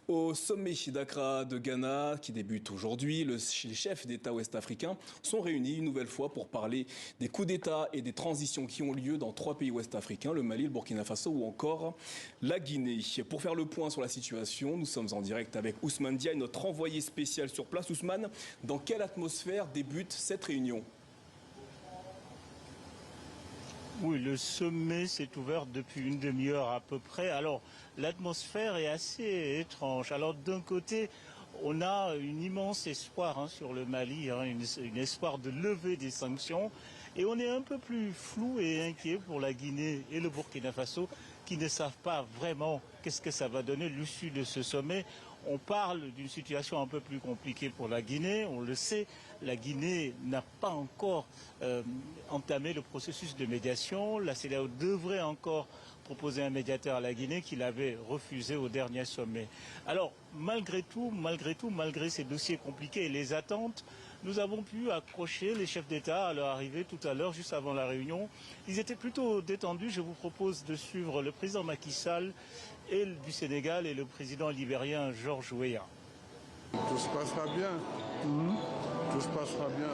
Au sommet d'Accra de Ghana, qui débute aujourd'hui, les chefs d'État ouest-africains sont réunis une nouvelle fois pour parler des coups d'État et des transitions qui ont lieu dans 3 pays ouest-africains, le Mali, le Burkina Faso ou encore la Guinée. Pour faire le point sur la situation, nous sommes en direct avec Ousmane Diaye, notre envoyé spécial sur place. Ousmane, dans quelle atmosphère débute cette réunion ? Oui, le sommet s'est ouvert depuis une demi-heure à peu près. Alors, l'atmosphère est assez étrange. Alors, d'un côté, on a un immense espoir sur le Mali, un espoir de lever des sanctions. Et on est un peu plus flou et inquiet pour la Guinée et le Burkina Faso qui ne savent pas vraiment qu'est-ce que ça va donner l'issue de ce sommet. On parle d'une situation un peu plus compliquée pour la Guinée. On le sait, la Guinée n'a pas encore entamé le processus de médiation. La CEDEAO devrait encore proposer un médiateur à la Guinée qu'il avait refusé au dernier sommet. Alors, malgré ces dossiers compliqués et les attentes, nous avons pu accrocher les chefs d'État à leur arrivée tout à l'heure, juste avant la réunion. Ils étaient plutôt détendus. Je vous propose de suivre le président Macky Sall du Sénégal et le président libérien George Weah. Tout se passera bien. Tout se passera bien.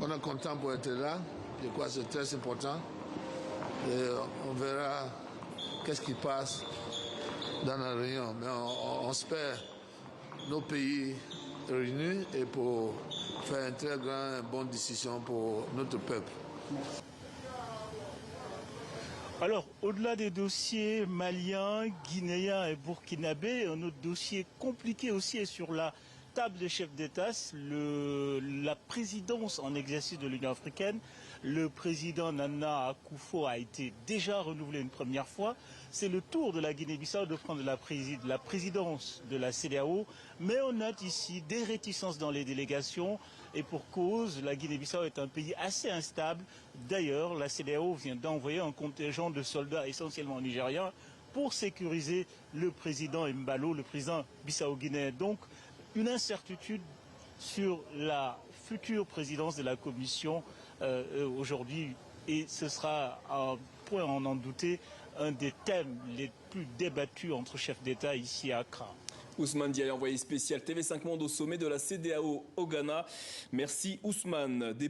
On est content pour être là. Je crois que c'est très important. Et on verra qu'est-ce qui passe dans la réunion. Mais on espère nos pays réunis et pour faire une très bonne décision pour notre peuple. Alors, au-delà des dossiers maliens, guinéens et burkinabés, un autre dossier compliqué aussi est sur la table des chefs d'État, la présidence en exercice de l'Union africaine. Le président Nana Akufo a été déjà renouvelé une première fois. C'est le tour de la Guinée-Bissau de prendre la présidence de la CEDEAO. Mais on note ici des réticences dans les délégations. Et pour cause, la Guinée-Bissau est un pays assez instable. D'ailleurs, la CEDEAO vient d'envoyer un contingent de soldats essentiellement nigériens pour sécuriser le président Mbalo, le président bissau-guinéen. Donc, une incertitude sur la future présidence de la Commission aujourd'hui. Et ce sera, à point à en douter, un des thèmes les plus débattus entre chefs d'État ici à Accra. Ousmane Diaye, envoyé spécial TV5 Monde au sommet de la CEDEAO au Ghana. Merci Ousmane.